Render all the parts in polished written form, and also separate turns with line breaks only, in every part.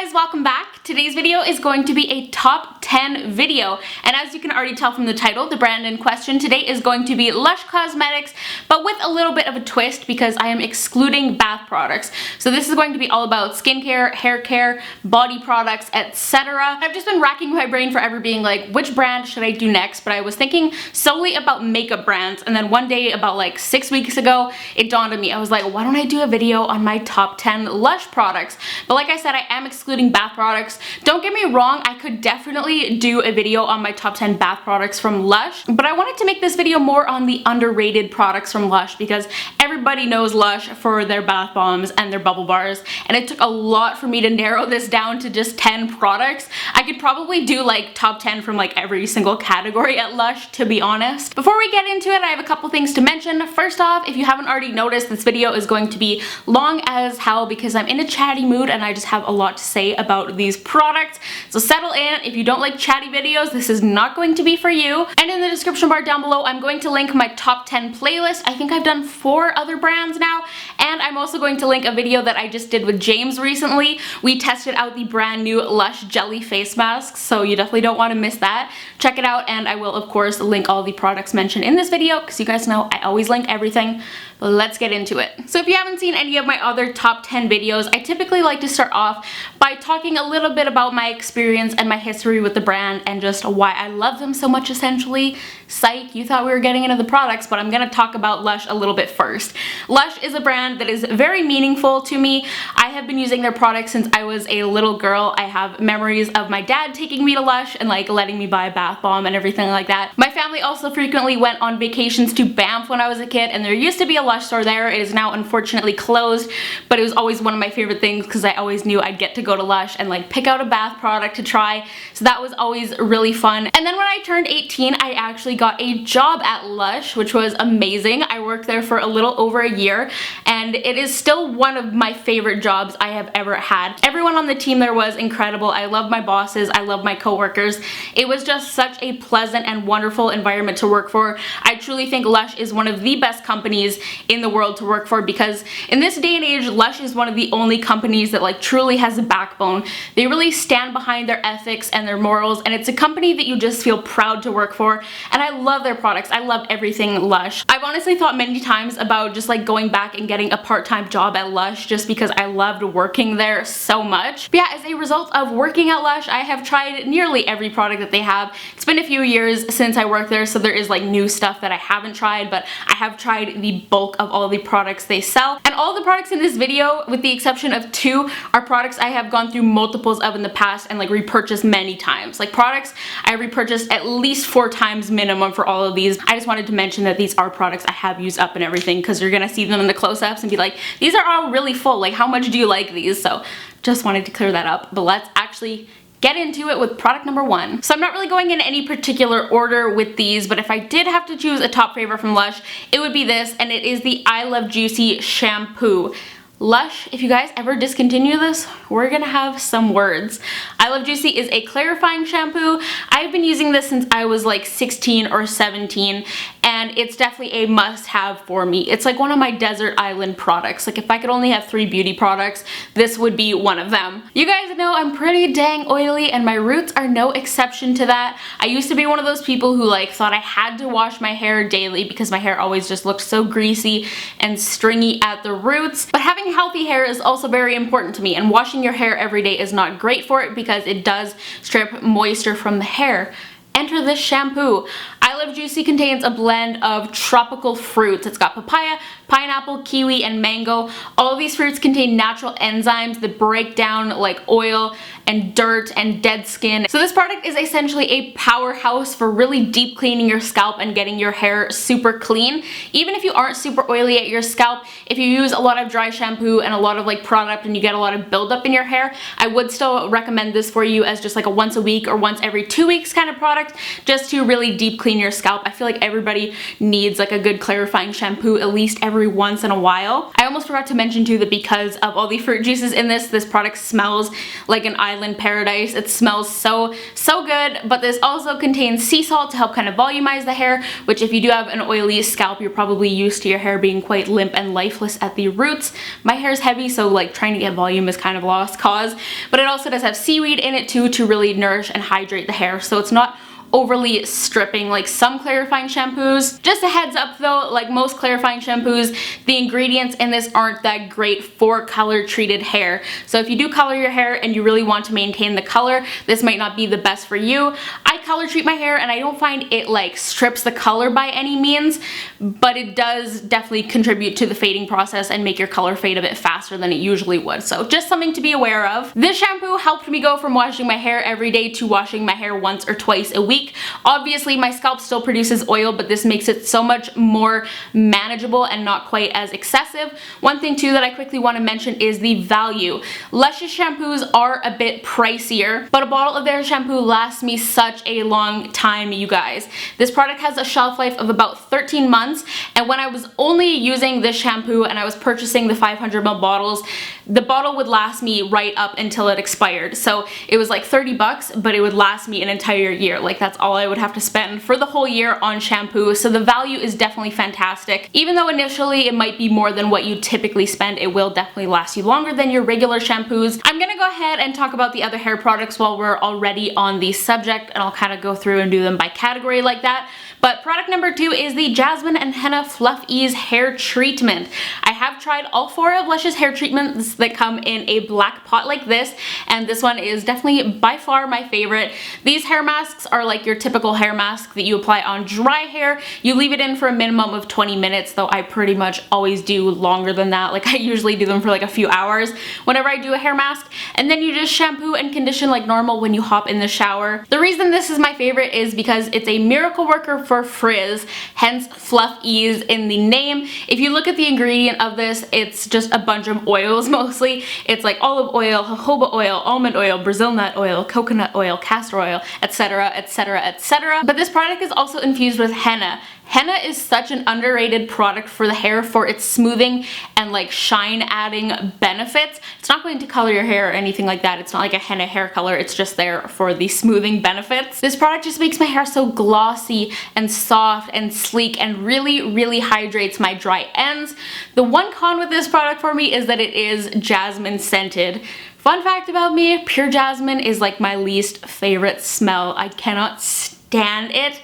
guys, welcome back. Today's video is going to be a top 10 video, and as you can already tell from the title, the brand in question today is going to be Lush Cosmetics, but with a little bit of a twist because I am excluding bath products. So this is going to be all about skincare, hair care, body products, etc. I've just been racking my brain forever being like, which brand should I do next? But I was thinking solely about makeup brands, and then one day about like 6 weeks ago, it dawned on me. I was like, why don't I do a video on my top 10 Lush products? But like I said, I am excluding bath products. Don't get me wrong, I could definitely do a video on my top 10 bath products from Lush, but I wanted to make this video more on the underrated products from Lush because everybody knows Lush for their bath bombs and their bubble bars, and it took a lot for me to narrow this down to just 10 products. I could probably do like top 10 from like every single category at Lush, to be honest. Before we get into it, I have a couple things to mention. First off, if you haven't already noticed, this video is going to be long as hell because I'm in a chatty mood and I just have a lot to say about these products. So settle in. If you don't like chatty videos, this is not going to be for you. And in the description bar down below, I'm going to link my top 10 playlist. I think I've done 4 other brands now, and I'm also going to link a video that I just did with James recently. We tested out the brand new Lush Jelly face masks, so you definitely don't want to miss that. Check it out, and I will of course link all the products mentioned in this video because you guys know I always link everything. But let's get into it. So if you haven't seen any of my other top 10 videos, I typically like to start off by talking a little bit about my experience and my history with the brand and just why I love them so much, essentially. Psych, you thought we were getting into the products, but I'm gonna talk about Lush a little bit first. Lush is a brand that is very meaningful to me. I have been using their products since I was a little girl. I have memories of my dad taking me to Lush and like letting me buy a bath bomb and everything like that. My family also frequently went on vacations to Banff when I was a kid, and there used to be a Lush store there. It is now unfortunately closed, but it was always one of my favorite things because I always knew I'd get to go to Lush and like pick out a bath product to try, so that was always really fun. And then when I turned 18, I actually got a job at Lush, which was amazing. I worked there for a little over a year, and it is still one of my favorite jobs I have ever had. Everyone on the team there was incredible. I love my bosses, I love my coworkers. It was just such a pleasant and wonderful environment to work for. I truly think Lush is one of the best companies in the world to work for because in this day and age, Lush is one of the only companies that like truly has a backbone. They really stand behind their ethics and their morals, and it's a company that you just feel proud to work for, and I love their products. I love everything Lush. I've honestly thought many times about just like going back and getting a part-time job at Lush just because I loved working there so much. But yeah, as a result of working at Lush, I have tried nearly every product that they have. It's been a few years since I worked there, so there is like new stuff that I haven't tried, but I have tried the bulk of all the products they sell. And all the products in this video, with the exception of 2, are products I have gone through multiples of in the past and like repurchased many times. Like products I repurchased at least 4 times minimum for all of these. I just wanted to mention that these are products I have used up and everything because you're gonna see them in the close-ups and be like, these are all really full, like how much do you like these? So just wanted to clear that up. But let's actually get into it with product number 1. So I'm not really going in any particular order with these, but if I did have to choose a top favorite from Lush, it would be this, and it is the I Love Juicy shampoo. Lush, if you guys ever discontinue this, we're gonna have some words. I Love Juicy is a clarifying shampoo. I've been using this since I was like 16 or 17, and it's definitely a must-have for me. It's like one of my desert island products. Like if I could only have 3 beauty products, this would be one of them. You guys know I'm pretty dang oily, and my roots are no exception to that. I used to be one of those people who like thought I had to wash my hair daily because my hair always just looked so greasy and stringy at the roots. But having healthy hair is also very important to me, and washing your hair every day is not great for it because it does strip moisture from the hair. Enter this shampoo. I Love Juicy contains a blend of tropical fruits. It's got papaya, pineapple, kiwi, and mango. All of these fruits contain natural enzymes that break down like oil and dirt and dead skin. So this product is essentially a powerhouse for really deep cleaning your scalp and getting your hair super clean. Even if you aren't super oily at your scalp, if you use a lot of dry shampoo and a lot of like product and you get a lot of buildup in your hair, I would still recommend this for you as just like a once a week or once every 2 weeks kind of product, just to really deep clean your scalp. I feel like everybody needs like a good clarifying shampoo at least every every once in a while. I almost forgot to mention too that because of all the fruit juices in this product smells like an island paradise. It smells so good, but this also contains sea salt to help kind of volumize the hair, which if you do have an oily scalp, you're probably used to your hair being quite limp and lifeless at the roots. My hair is heavy, so like trying to get volume is kind of a lost cause, but it also does have seaweed in it too to really nourish and hydrate the hair, so it's not overly stripping like some clarifying shampoos. Just a heads up though, like most clarifying shampoos, the ingredients in this aren't that great for color treated hair. So if you do color your hair and you really want to maintain the color, this might not be the best for you. I color treat my hair and I don't find it like strips the color by any means, but it does definitely contribute to the fading process and make your color fade a bit faster than it usually would. So just something to be aware of. This shampoo helped me go from washing my hair every day to washing my hair once or twice a week. Obviously my scalp still produces oil, but this makes it so much more manageable and not quite as excessive. One thing too that I quickly want to mention is the value. Lush's shampoos are a bit pricier, but a bottle of their shampoo lasts me such a long time, you guys. This product has a shelf life of about 13 months, and when I was only using this shampoo and I was purchasing the 500 ml bottles, the bottle would last me right up until it expired. So it was like 30 bucks, but it would last me an entire year. Like that's all I would have to spend for the whole year on shampoo. So the value is definitely fantastic. Even though initially it might be more than what you typically spend, it will definitely last you longer than your regular shampoos. I'm gonna go ahead and talk about the other hair products while we're already on the subject, and I'll kind of go through and do them by category like that. But product number 2 is the Jasmine and Henna Fluff Ease Hair Treatment. I have tried all 4 of Lush's hair treatments that come in a black pot like this, and this one is definitely by far my favorite. These hair masks are like your typical hair mask that you apply on dry hair. You leave it in for a minimum of 20 minutes, though I pretty much always do longer than that. Like I usually do them for like a few hours whenever I do a hair mask, and then you just shampoo and condition like normal when you hop in the shower. The reason this is my favorite is because it's a miracle worker for frizz, hence Fluff Ease in the name. If you look at the ingredient of this, it's just a bunch of oils mostly. It's like olive oil, jojoba oil, almond oil, Brazil nut oil, coconut oil, castor oil, etc, etc, etc. But this product is also infused with henna. Henna is such an underrated product for the hair for its smoothing and like shine adding benefits. It's not going to color your hair or anything like that. It's not like a henna hair color. It's just there for the smoothing benefits. This product just makes my hair so glossy and soft and sleek and really hydrates my dry ends. The one con with this product for me is that it is jasmine scented. Fun fact about me, pure jasmine is like my least favorite smell. I cannot stand it.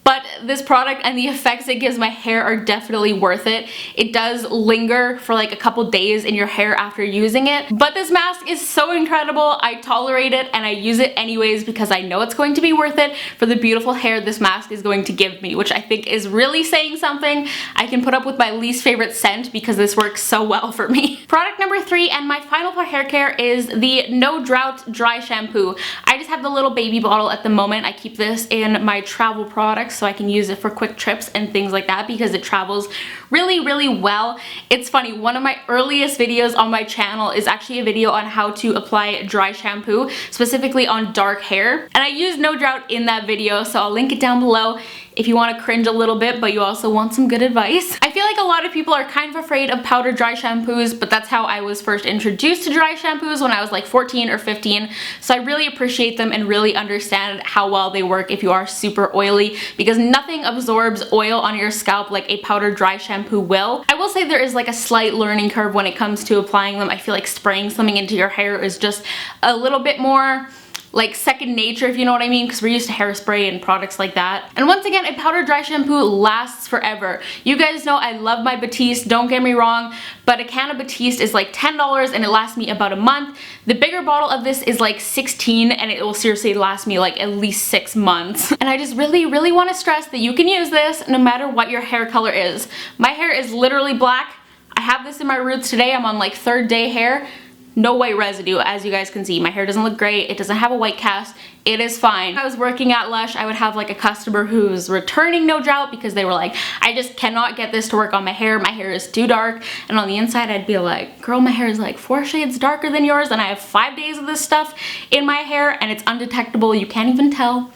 But this product and the effects it gives my hair are definitely worth it. It does linger for like a couple days in your hair after using it. But this mask is so incredible. I tolerate it and I use it anyways because I know it's going to be worth it for the beautiful hair this mask is going to give me, which I think is really saying something. I can put up with my least favorite scent because this works so well for me. Product number 3 and my final for hair care is the No Drought Dry Shampoo. I just have the little baby bottle at the moment. I keep this in my travel products so I can use it for quick trips and things like that because it travels really well. It's funny, one of my earliest videos on my channel is actually a video on how to apply dry shampoo, specifically on dark hair, and I used No Drought in that video, so I'll link it down below if you want to cringe a little bit but you also want some good advice. I feel like a lot of people are kind of afraid of powder dry shampoos, but that's how I was first introduced to dry shampoos when I was like 14 or 15, so I really appreciate them and really understand how well they work if you are super oily, because nothing absorbs oil on your scalp like a powder dry shampoo will. I will say there is like a slight learning curve when it comes to applying them. I feel like spraying something into your hair is just a little bit more like second nature, if you know what I mean, because we're used to hairspray and products like that. And once again, a powder dry shampoo lasts forever. You guys know I love my Batiste, don't get me wrong, but a can of Batiste is like $10 and it lasts me about a month. The bigger bottle of this is like 16 and it will seriously last me like at least 6 months. And I just really want to stress that you can use this no matter what your hair color is. My hair is literally black. I have this in my roots today. I'm on like 3rd day hair. No white residue, as you guys can see. My hair doesn't look great. It doesn't have a white cast. It is fine. When I was working at Lush, I would have like a customer who's returning No Drought because they were like, I just cannot get this to work on my hair. My hair is too dark. And on the inside, I'd be like, girl, my hair is like 4 shades darker than yours and I have 5 days of this stuff in my hair and it's undetectable. You can't even tell.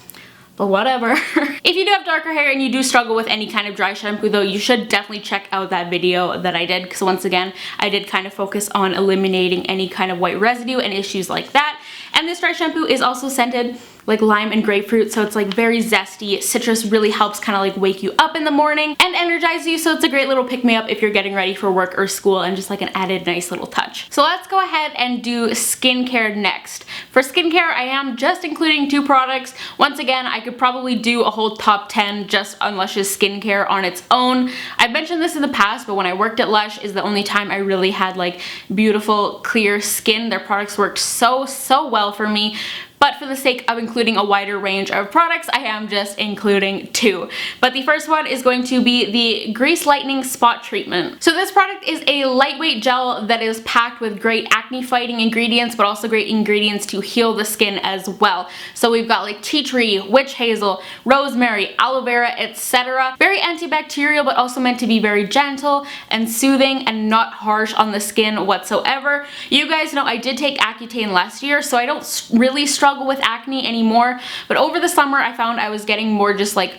but whatever. If you do have darker hair and you do struggle with any kind of dry shampoo though, you should definitely check out that video that I did, because once again, I did kind of focus on eliminating any kind of white residue and issues like that. And this dry shampoo is also scented like lime and grapefruit, so it's like very zesty. Citrus really helps kind of like wake you up in the morning and energize you, so it's a great little pick-me-up if you're getting ready for work or school, and just like an added nice little touch. So let's go ahead and do skincare next. For skincare, I am just including 2 products. Once again, I could probably do a whole top 10 just on Lush's skincare on its own. I've mentioned this in the past, but when I worked at Lush is the only time I really had like beautiful, clear skin. Their products worked so well for me. But for the sake of including a wider range of products, I am just including 2. But the first one is going to be the Grease Lightening Spot Treatment. So this product is a lightweight gel that is packed with great acne fighting ingredients, but also great ingredients to heal the skin as well. So we've got like tea tree, witch hazel, rosemary, aloe vera, etc. Very antibacterial, but also meant to be very gentle and soothing and not harsh on the skin whatsoever. You guys know I did take Accutane last year, so I don't really struggle with acne anymore, but over the summer I found I was getting more just like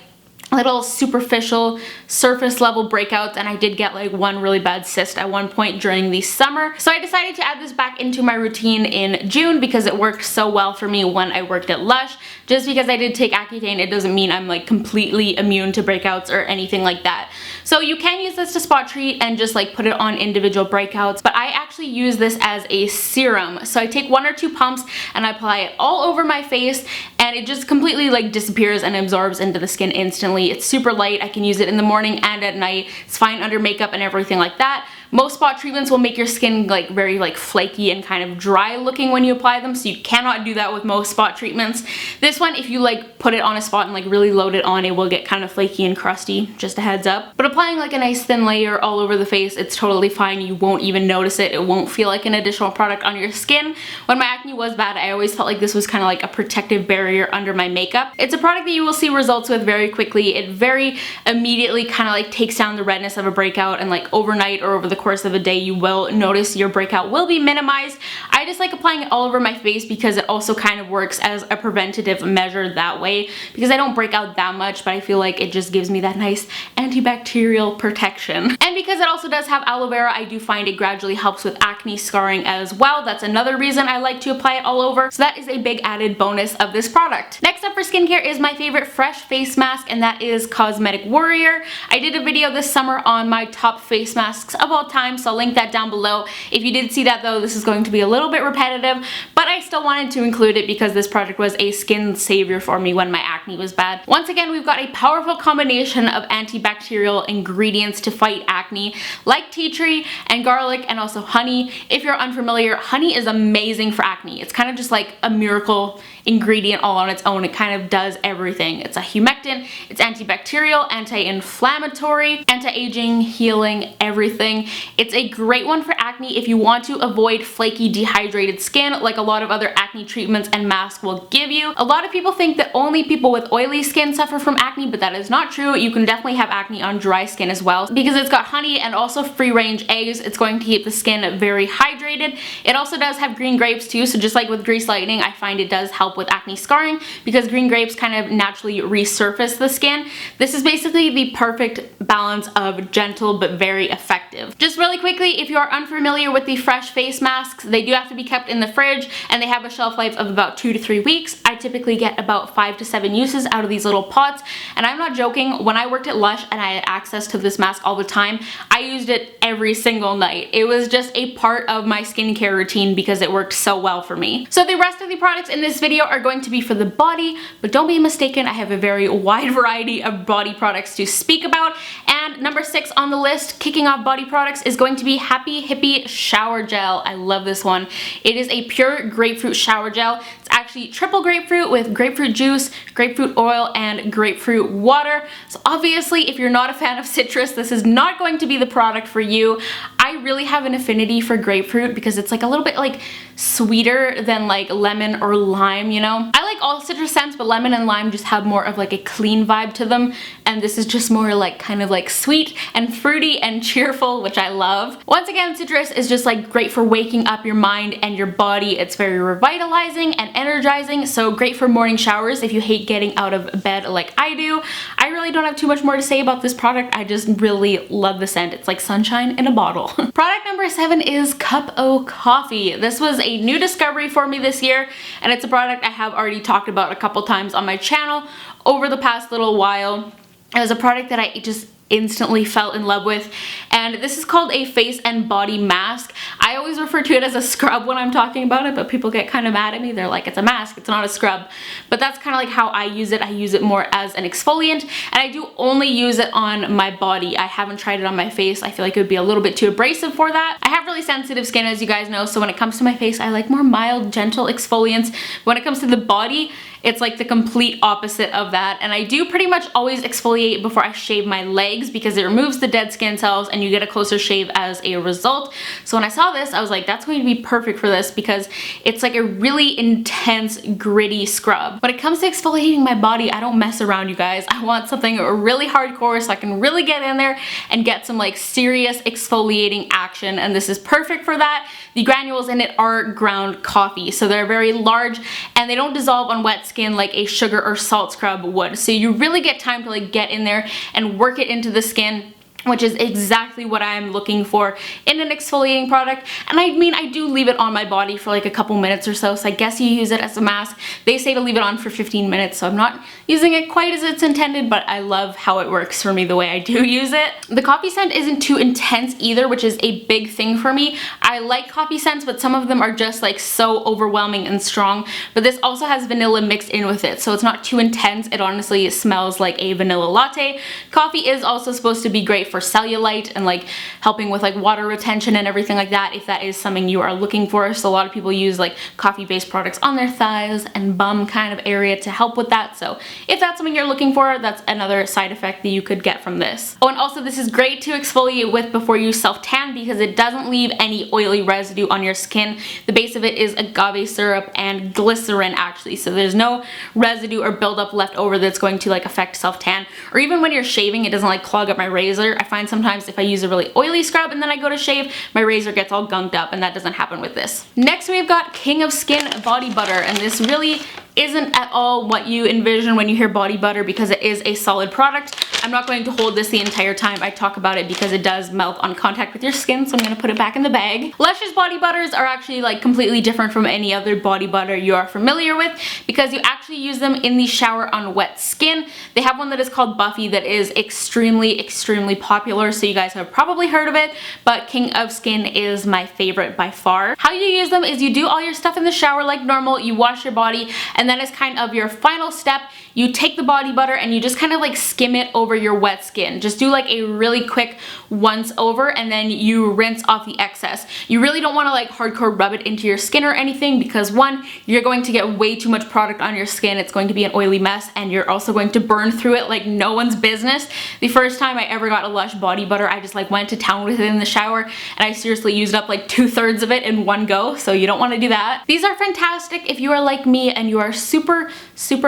little superficial surface level breakouts, and I did get like one really bad cyst at one point during the summer. So I decided to add this back into my routine in June because it worked so well for me when I worked at Lush. Just because I did take Accutane, it doesn't mean I'm like completely immune to breakouts or anything like that. So you can use this to spot treat and just like put it on individual breakouts, but I actually use this as a serum. So I take 1 or 2 pumps and I apply it all over my face, and it just completely like disappears and absorbs into the skin instantly. It's super light. I can use it in the morning and at night. It's fine under makeup and everything like that. Most spot treatments will make your skin like very like flaky and kind of dry looking when you apply them, so you cannot do that with most spot treatments. This one, if you like put it on a spot and like really load it on, it will get kind of flaky and crusty, just a heads up. But applying like a nice thin layer all over the face, it's totally fine. You won't even notice it. It won't feel like an additional product on your skin. When my acne was bad, I always felt like this was kind of like a protective barrier under my makeup. It's a product that you will see results with very quickly. It very immediately kind of like takes down the redness of a breakout, and like overnight or over the course of a day you will notice your breakout will be minimized. I just like applying it all over my face because it also kind of works as a preventative measure that way, because I don't break out that much, but I feel like it just gives me that nice antibacterial protection. And because it also does have aloe vera, I do find it gradually helps with acne scarring as well. That's another reason I like to apply it all over, so that is a big added bonus of this product. Next up for skincare is my favorite fresh face mask, and that is Cosmetic Warrior. I did a video this summer on my top face masks of all time, so I'll link that down below. If you did see that though, this is going to be a little bit repetitive, but I still wanted to include it because this product was a skin savior for me when my acne was bad. Once again, we've got a powerful combination of antibacterial ingredients to fight acne, like tea tree and garlic and also honey. If you're unfamiliar, honey is amazing for acne. It's kind of just like a miracle ingredient all on its own. It kind of does everything. It's a humectant, it's antibacterial, anti-inflammatory, anti-aging, healing, everything. It's a great one for acne if you want to avoid flaky, dehydrated skin like a lot of other acne treatments and masks will give you. A lot of people think that only people with oily skin suffer from acne, but that is not true. You can definitely have acne on dry skin as well, because it's got honey and also free-range eggs. It's going to keep the skin very hydrated. It also does have green grapes too, so just like with Grease Lightning, I find it does help with acne scarring because green grapes kind of naturally resurface the skin. This is basically the perfect balance of gentle but very effective. Just really quickly, if you are unfamiliar with the fresh face masks, they do have to be kept in the fridge and they have a shelf life of about 2 to 3 weeks. I typically get about 5 to 7 uses out of these little pots, and I'm not joking. When I worked at Lush and I had access to this mask all the time, I used it every single night. It was just a part of my skincare routine because it worked so well for me. So the rest of the products in this video are going to be for the body, but don't be mistaken, I have a very wide variety of body products to speak about. And number 6 on the list, kicking off body products, is going to be Happy Hippie Shower Gel. I love this one. It is a pure grapefruit shower gel. It's actually triple grapefruit with grapefruit juice, grapefruit oil, and grapefruit water. So obviously, if you're not a fan of citrus, this is not going to be the product for you. I really have an affinity for grapefruit because it's like a little bit like sweeter than like lemon or lime, you know? I like all citrus scents, but lemon and lime just have more of like a clean vibe to them, and this is just more like kind of like sweet and fruity and cheerful, which I love. Once again, citrus is just like great for waking up your mind and your body. It's very revitalizing and energizing, so great for morning showers if you hate getting out of bed like I do. I really don't have too much more to say about this product. I just really love the scent. It's like sunshine in a bottle. Product number 7 is Cup O Coffee. This was a new discovery for me this year, and it's a product I have already talked about a couple times on my channel over the past little while. It was a product that I just instantly fell in love with, and this is called a face and body mask. I always refer to it as a scrub when I'm talking about it, but people get kind of mad at me. They're like, it's a mask, it's not a scrub. But that's kind of like how I use it. I use it more as an exfoliant, and I do only use it on my body. I haven't tried it on my face. I feel like it would be a little bit too abrasive for that. I have really sensitive skin, as you guys know, so when it comes to my face, I like more mild, gentle exfoliants. When it comes to the body, it's like the complete opposite of that, and I do pretty much always exfoliate before I shave my legs because it removes the dead skin cells and you get a closer shave as a result. So when I saw this, I was like, that's going to be perfect for this because it's like a really intense, gritty scrub. When it comes to exfoliating my body, I don't mess around, you guys. I want something really hardcore so I can really get in there and get some like serious exfoliating action, and this is perfect for that. The granules in it are ground coffee, so they're very large and they don't dissolve on wet skin like a sugar or salt scrub would. So you really get time to like get in there and work it into the skin, which is exactly what I'm looking for in an exfoliating product. And I mean, I do leave it on my body for like a couple minutes or so, so I guess you use it as a mask. They say to leave it on for 15 minutes, so I'm not using it quite as it's intended, but I love how it works for me the way I do use it. The coffee scent isn't too intense either, which is a big thing for me. I like coffee scents, but some of them are just like so overwhelming and strong, but this also has vanilla mixed in with it, so it's not too intense. It honestly smells like a vanilla latte. Coffee is also supposed to be great for cellulite and like helping with like water retention and everything like that, if that is something you are looking for. So a lot of people use like coffee based products on their thighs and bum kind of area to help with that. So if that's something you're looking for, that's another side effect that you could get from this. Oh, and also this is great to exfoliate with before you self tan because it doesn't leave any oily residue on your skin. The base of it is agave syrup and glycerin actually, so there's no residue or buildup left over that's going to like affect self tan, or even when you're shaving it doesn't like clog up my razor. I find sometimes if I use a really oily scrub and then I go to shave, my razor gets all gunked up, and that doesn't happen with this. Next we've got King of Skin Body Butter, and this really isn't at all what you envision when you hear body butter because it is a solid product. I'm not going to hold this the entire time I talk about it because it does melt on contact with your skin, so I'm gonna put it back in the bag. Lush's body butters are actually like completely different from any other body butter you are familiar with because you actually use them in the shower on wet skin. They have one that is called Buffy that is extremely popular, so you guys have probably heard of it, but King of Skin is my favorite by far. How you use them is you do all your stuff in the shower like normal, you wash your body, and then as kind of your final step, you take the body butter and you just kind of like skim it over your wet skin. Just do like a really quick once over and then you rinse off the excess. You really don't want to like hardcore rub it into your skin or anything because one, you're going to get way too much product on your skin. It's going to be an oily mess, and you're also going to burn through it like no one's business. The first time I ever got a Lush body butter, I just like went to town with it in the shower and I seriously used up like 2/3 of it in one go, so you don't want to do that. These are fantastic if you are like me and you are super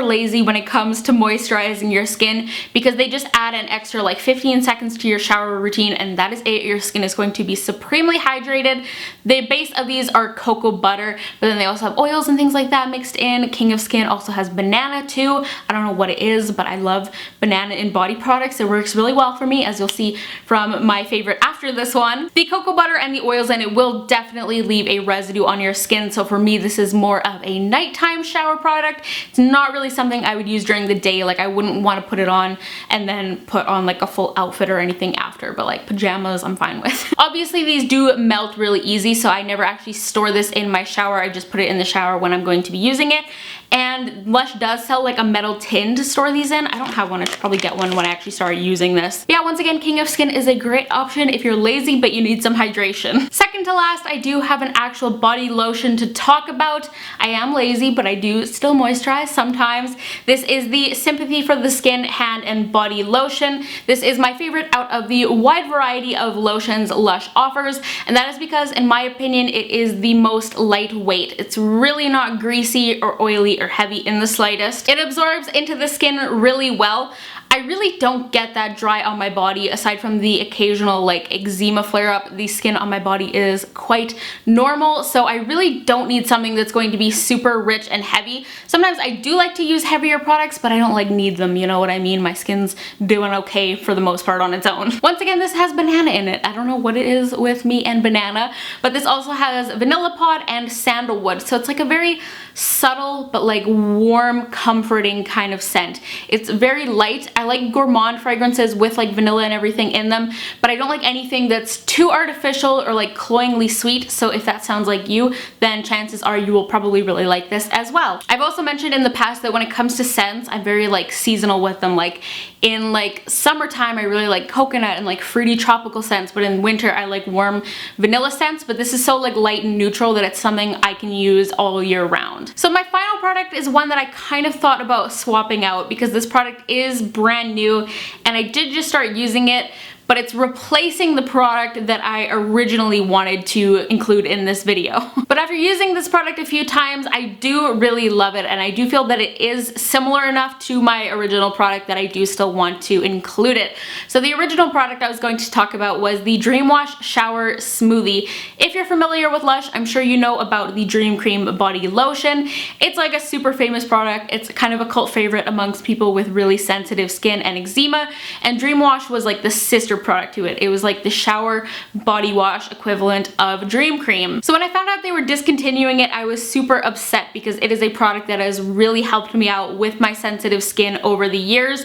lazy when it comes to moisturizing your skin because they just add an extra like 15 seconds to your shower routine, and that is it. Your skin is going to be supremely hydrated. The base of these are cocoa butter, but then they also have oils and things like that mixed in. King of Skin also has banana too. I don't know what it is, but I love banana in body products. It works really well for me, as you'll see from my favorite after this one. The cocoa butter and the oils in it will definitely leave a residue on your skin, so for me this is more of a nighttime shower product. It's not really something I would use during the day. Like I wouldn't want to put it on and then put on like a full outfit or anything after, but like pajamas I'm fine with. Obviously these do melt really easy, so I never actually store this in my shower. I just put it in the shower when I'm going to be using it. and Lush does sell like a metal tin to store these in. I don't have one. I should probably get one when I actually start using this. But yeah, once again, King of Skin is a great option if you're lazy but you need some hydration. Second to last, I do have an actual body lotion to talk about. I am lazy, but I do still moisturize sometimes. This is the Sympathy for the Skin Hand and Body Lotion. This is my favorite out of the wide variety of lotions Lush offers, and that is because, in my opinion, it is the most lightweight. It's really not greasy or oily or heavy in the slightest. It absorbs into the skin really well. I really don't get that dry on my body aside from the occasional like eczema flare up. The skin on my body is quite normal, so I really don't need something that's going to be super rich and heavy. Sometimes I do like to use heavier products, but I don't like need them, you know what I mean? My skin's doing okay for the most part on its own. Once again, this has banana in it. I don't know what it is with me and banana, but this also has vanilla pod and sandalwood, so it's like a very subtle but like warm, comforting kind of scent. It's very light. I like gourmand fragrances with like vanilla and everything in them, but I don't like anything that's too artificial or like cloyingly sweet, so if that sounds like you, then chances are you will probably really like this as well. I've also mentioned in the past that when it comes to scents, I'm very like seasonal with them. Like in like summertime, I really like coconut and like fruity tropical scents, but in winter I like warm vanilla scents, but this is so like light and neutral that it's something I can use all year round. So my final product is one that I kind of thought about swapping out because this product is brand new and I did just start using it, but it's replacing the product that I originally wanted to include in this video. But after using this product a few times, I do really love it, and I do feel that it is similar enough to my original product that I do still want to include it. So the original product I was going to talk about was the Dream Wash Shower Smoothie. If you're familiar with Lush, I'm sure you know about the Dream Cream Body Lotion. It's like a super famous product. It's kind of a cult favorite amongst people with really sensitive skin and eczema, and Dream Wash was like the sister product to it. It was like the shower body wash equivalent of Dream Cream. So when I found out they were discontinuing it, I was super upset because it is a product that has really helped me out with my sensitive skin over the years.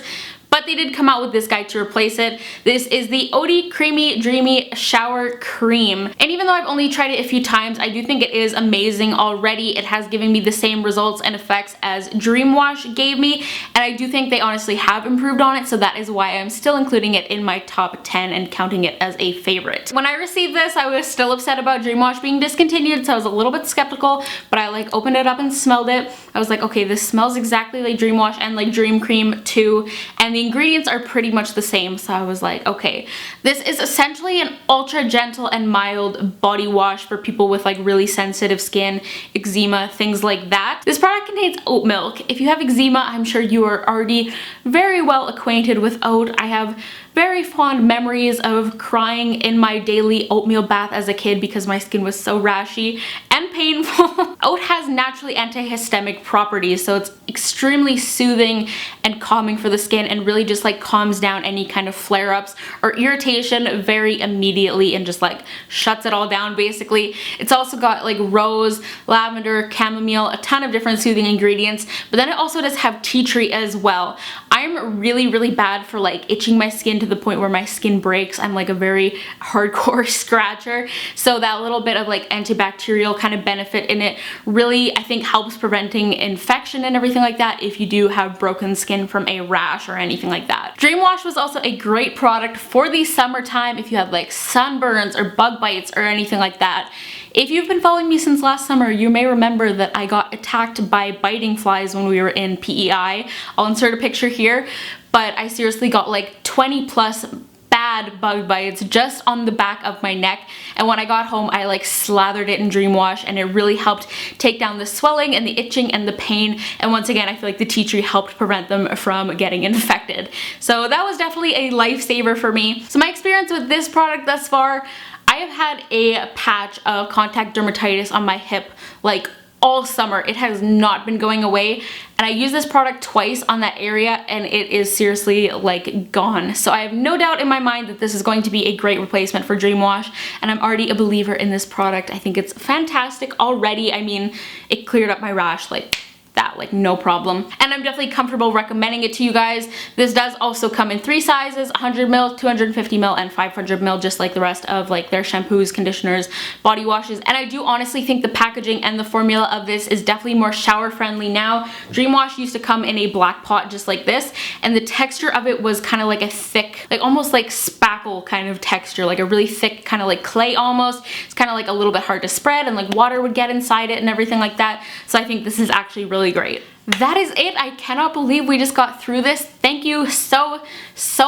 But they did come out with this guy to replace it. This is the Odie Creamy Dreamy Shower Cream. And even though I've only tried it a few times, I do think it is amazing already. It has given me the same results and effects as Dream Wash gave me, and I do think they honestly have improved on it, so that is why I'm still including it in my top 10 and counting it as a favorite. When I received this, I was still upset about Dream Wash being discontinued, so I was a little bit skeptical, but I like opened it up and smelled it. I was like, okay, this smells exactly like Dream Wash and like Dream Cream too, and the ingredients are pretty much the same, so I was like, okay, this is essentially an ultra gentle and mild body wash for people with like really sensitive skin, eczema, things like that. This product contains oat milk. If you have eczema, I'm sure you are already very well acquainted with oat. I have very fond memories of crying in my daily oatmeal bath as a kid because my skin was so rashy and painful. Oat has naturally antihistamic properties, so it's extremely soothing and calming for the skin and really just like calms down any kind of flare-ups or irritation very immediately and just like shuts it all down basically. It's also got like rose, lavender, chamomile, a ton of different soothing ingredients, but then it also does have tea tree as well. I'm really bad for like itching my skin to the point where my skin breaks. I'm like a very hardcore scratcher, so that little bit of like antibacterial kind of benefit in it really, I think, helps preventing infection and everything like that if you do have broken skin from a rash or anything like that. Dream Wash was also a great product for the summertime if you have like sunburns or bug bites or anything like that. If you've been following me since last summer, you may remember that I got attacked by biting flies when we were in PEI. I'll insert a picture here, but I seriously got like 20 plus bad bug bites just on the back of my neck, and when I got home I like slathered it in Dream Wash and it really helped take down the swelling and the itching and the pain, and once again I feel like the tea tree helped prevent them from getting infected. So that was definitely a lifesaver for me. So my experience with this product thus far, I have had a patch of contact dermatitis on my hip like all summer. It has not been going away, and I used this product twice on that area and it is seriously like gone. So I have no doubt in my mind that this is going to be a great replacement for Dream Wash, and I'm already a believer in this product. I think it's fantastic already. I mean, it cleared up my rash like that that, like no problem. And I'm definitely comfortable recommending it to you guys. This does also come in 3 sizes, 100 ml, 250 ml, and 500 ml, just like the rest of like their shampoos, conditioners, body washes. And I do honestly think the packaging and the formula of this is definitely more shower friendly now. Dream Wash used to come in a black pot just like this, and the texture of it was kind of like a thick, like almost like spackle kind of texture, like a really thick kind of like clay almost. It's kind of like a little bit hard to spread, and like water would get inside it and everything like that. So I think this is actually really great. That is it. I cannot believe we just got through this. Thank you so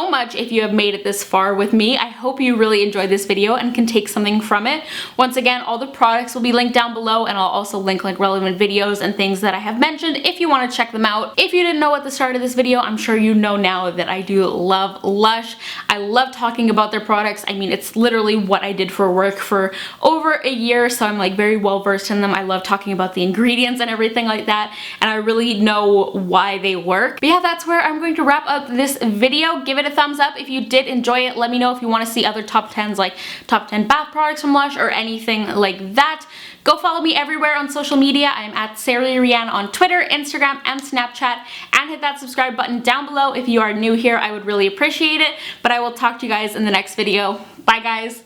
much if you have made it this far with me. I hope you really enjoyed this video and can take something from it. Once again, all the products will be linked down below, and I'll also link like relevant videos and things that I have mentioned if you want to check them out. If you didn't know at the start of this video, I'm sure you know now that I do love Lush. I love talking about their products. I mean, it's literally what I did for work for over a year, so I'm like very well versed in them. I love talking about the ingredients and everything like that, and I really know why they work. But yeah, that's where I'm going to wrap up this video. Give it a thumbs up if you did enjoy it. Let me know if you want to see other top 10s, like top 10 bath products from Lush or anything like that. Go follow me everywhere on social media. I'm at Sarah Rianne on Twitter, Instagram, and Snapchat, and hit that subscribe button down below if you are new here. I would really appreciate it, but I will talk to you guys in the next video. Bye guys.